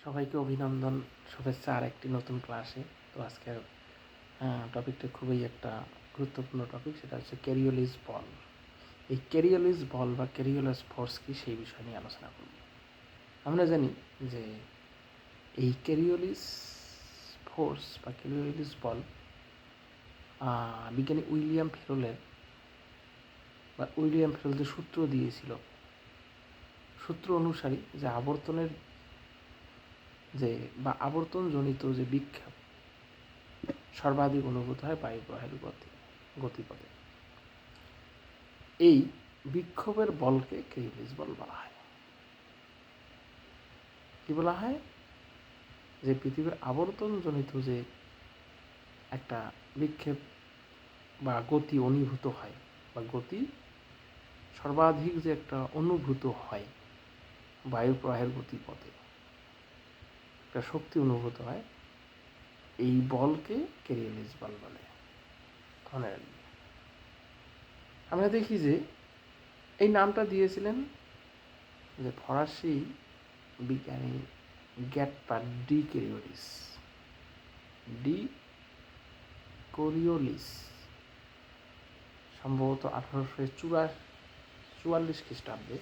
সবাইকে অভিনন্দন, শুভেচ্ছা আর একটি নতুন ক্লাসে। তো আজকের টপিকটা খুবই একটা গুরুত্বপূর্ণ টপিক, সেটা হচ্ছে ক্যারিওলিস বল। এই ক্যারিওলিস বল বা ক্যারিওলিস ফোর্স কি, সেই বিষয় নিয়ে আলোচনা করব। আমরা জানি যে এই ক্যারিওলিস ফোর্স বা ক্যারিওলিস বল বিজ্ঞানী উইলিয়াম ফেরোল যে সূত্র দিয়েছিল, সূত্র অনুসারী যে আবর্তনজনিত যে বিক্ষেপ সর্বাধিক অনুভূত হয় বায়ুপ্রবাহের গতিপথে। এই বিক্ষোভের বলকে ক্যারিওলিস বল বলা হয়। কি বলা হয়? যে পৃথিবীর আবর্তনজনিত যে একটা বিক্ষেপ বা গতি অনুভূত হয়, বা গতি সর্বাধিক যে একটা অনুভূত হয় বায়ুপ্রবাহের গতিপথে, একটা শক্তি অনুভূত হয়, এই বলকে ক্যারিওলিস বল বলে। মনে রাখবে। আমরা দেখি যে এই নামটা দিয়েছিলেন যে ফরাসি বিজ্ঞানী গ্যাটপার ডি কোরিওলিস, সম্ভবত 1844 খ্রিস্টাব্দে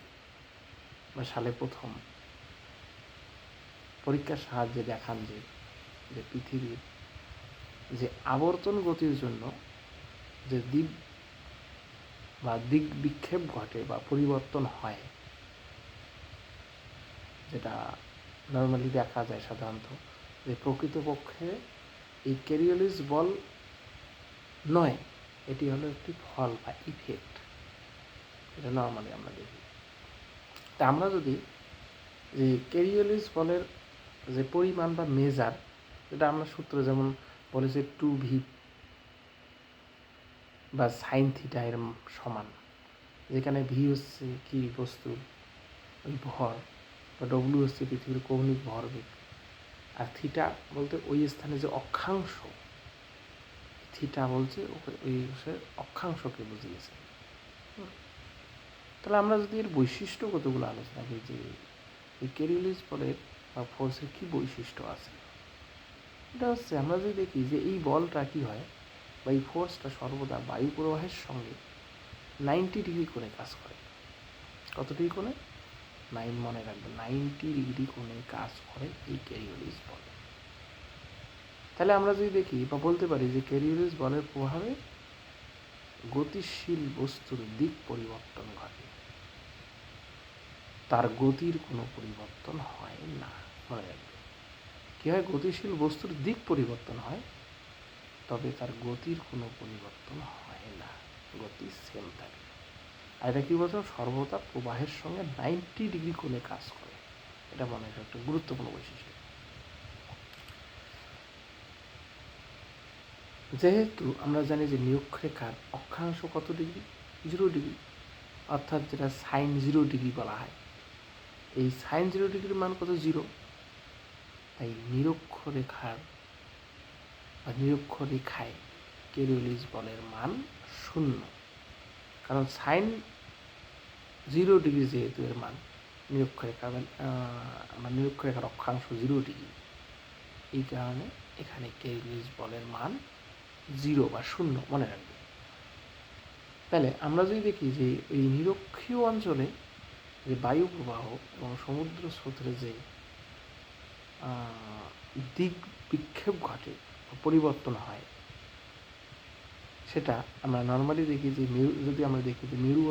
বা সালে প্রথম পরীক্ষার সাহায্যে দেখান যে পৃথিবীর যে আবর্তন গতির জন্য যে দিক বিক্ষেপ ঘটে বা পরিবর্তন হয়, যেটা নর্মালি দেখা যায় সাধারণত, যে প্রকৃতপক্ষে এই ক্যারিওলিস বল নয়, এটি হলো একটি ফল বা ইফেক্ট। এটা নর্মালি আমরা দেখি। তা আমরা যদি যে ক্যারিওলিস বলের যে পরিমাণ বা মেজার, যেটা আমরা সূত্র যেমন বলেছে 2v বা সাইন থিটা এর সমান, যেখানে ভি হচ্ছে কি বস্তুর ওই ভর, বা ডব্লিউ হচ্ছে পৃথিবীর কৌণিক ভরবেগ, আর থিটা বলতে ওই স্থানে যে অক্ষাংশ, থিটা বলছে ওই অক্ষাংশকে বুঝিয়েছে। তাহলে আমরা যদি এর বৈশিষ্ট্য কতগুলো আলোচনা করি, যে এই ক্যারিওলিস বলের বা ফোর্সের কী বৈশিষ্ট্য আছে, এটা হচ্ছে আমরা যদি দেখি যে এই বলটা কী হয়, বা এই ফোর্সটা সর্বদা বায়ু প্রবাহের সঙ্গে 90 ডিগ্রি কোণে কাজ করে। কত ডিগ্রি কোণে? মনে রাখবে, 90 ডিগ্রি কোণে কাজ করে এই ক্যারিওলিস বল। তাহলে আমরা যদি দেখি বা বলতে পারি যে ক্যারিওলিস বলের প্রভাবে গতিশীল বস্তুর দিক পরিবর্তন ঘটে, তার গতির কোনো পরিবর্তন হয় না। মনে রাখবে, কী হয়? গতিশীল বস্তুর দিক পরিবর্তন হয়, তবে তার গতির কোনো পরিবর্তন হয় না, গতি সেম থাকে। আর এটা কী বলছো? সর্বদা প্রবাহের সঙ্গে 90 ডিগ্রি কোণে কাজ করে। এটা মনে হয় একটা গুরুত্বপূর্ণ বৈশিষ্ট্য। যেহেতু আমরা জানি যে নিরক্ষরেখার অক্ষাংশ কত ডিগ্রি? 0 ডিগ্রি, অর্থাৎ যেটা সাইন 0 ডিগ্রি বলা হয়। এই সাইন 0 ডিগ্রির মান কত? 0। তাই নিরক্ষরেখায় ক্যারিওলিস বলের মান 0, কারণ সাইন 0 ডিগ্রি যেহেতু এর মান, নিরক্ষরেখার অক্ষাংশ 0 ডিগ্রি, এই কারণে এখানে ক্যারিওলিস বলের মান 0 বা 0 মনে রাখবে। তাহলে আমরা যদি দেখি যে এই নিরক্ষীয় অঞ্চলে যে বায়ু প্রবাহ এবং সমুদ্র স্রোতের যে দিক বিক্ষেপ ঘটে, পরিবর্তন হয়, সেটা আমরা নর্মালি দেখি যে যদি আমরা দেখি যে মেরু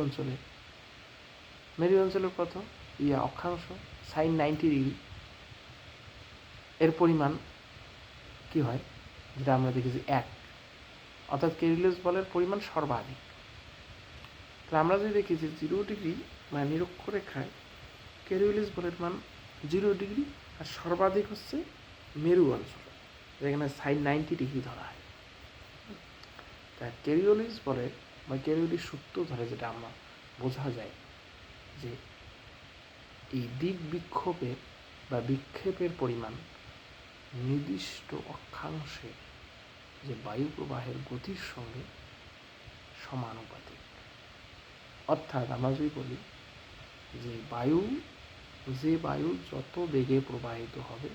অঞ্চলের কত অক্ষাংশ সাইন 90 ডিগ্রি, এর পরিমাণ কি হয়, যেটা আমরা দেখি যে 1, অর্থাৎ ক্যারিওলিস বলের পরিমাণ সর্বাধিক। তাহলে আমরা যদি দেখি যে 0 ডিগ্রি মানে নিরক্ষরেখায় ক্যারিওলিস বলের মান 0 ডিগ্রি, আর সর্বাধিক হচ্ছে মেরু অঞ্চল, যেখানে সাইন 90 ডিগ্রি ধরা হয়। তা ক্যারিওলিস বলে বা ক্যারিওলিস সূত্র ধরে যেটা আমরা বোঝা যায় যে এই দিক বিক্ষেপের পরিমাণ নির্দিষ্ট অক্ষাংশে যে বায়ু প্রবাহের গতির সঙ্গে সমানুপাতিক। অর্থাৎ আমরা যদি বলি যে বায়ু যে বায়ু যত বেগে প্রবাহিত হবে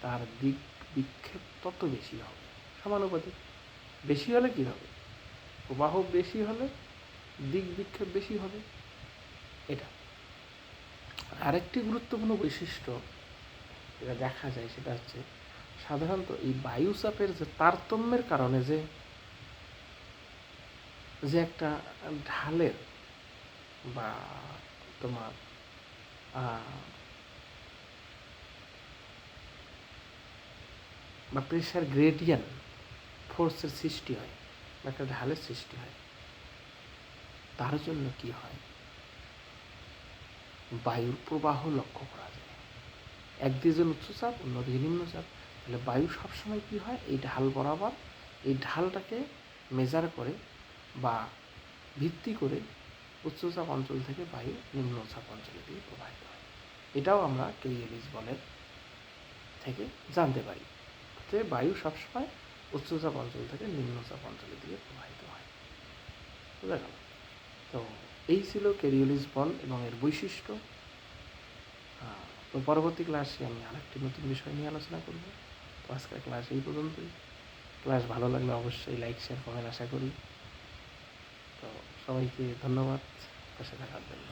তার দিক বিক্ষেপ তত বেশি হবে, সমানুপাতিক। বেশি হলে কী হবে? প্রবাহ বেশি হলে দিক বিক্ষেপ বেশি হবে। এটা আরেকটি গুরুত্বপূর্ণ বৈশিষ্ট্য যেটা দেখা যায় সেটা হচ্ছে সাধারণত এই বায়ুচাপের যে তারতম্যের কারণে যে যে একটা ঢালের বা তোমার বা প্রেশার গ্রেডিয়ান্ট ফোর্সের সৃষ্টি হয় বা একটা ঢালের সৃষ্টি হয়, তার জন্য কি হয়? বায়ুর প্রবাহ লক্ষ্য করা যায়। একদিকে উচ্চচাপ, অন্যদিকে নিম্নচাপ, তাহলে বায়ু সবসময় কী হয়? এই ঢাল বরাবর, এই ঢালটাকে মেজার করে বা ভিত্তি করে উচ্চচাপ অঞ্চল থেকে বায়ু নিম্নচাপ অঞ্চলে দিয়ে প্রবাহিত হয়। এটাও আমরা কেরিওলিস বলের থেকে জানতে পারি যে বায়ু সবসময় উচ্চচাপ অঞ্চল থেকে নিম্নচাপ অঞ্চলে দিয়ে প্রবাহিত হয়। বুঝা গেল? তো এই ছিল কেরিওলিস বল এবং এর বৈশিষ্ট্য। তো পরবর্তী ক্লাসে আমি আরেকটি নতুন বিষয় নিয়ে আলোচনা করব। তো আজকের ক্লাস এই পর্যন্তই। ক্লাস ভালো লাগলে অবশ্যই লাইক, শেয়ার, কমেন্ট আশা করি। তো সবাইকে ধন্যবাদ পাশে থাকার জন্য।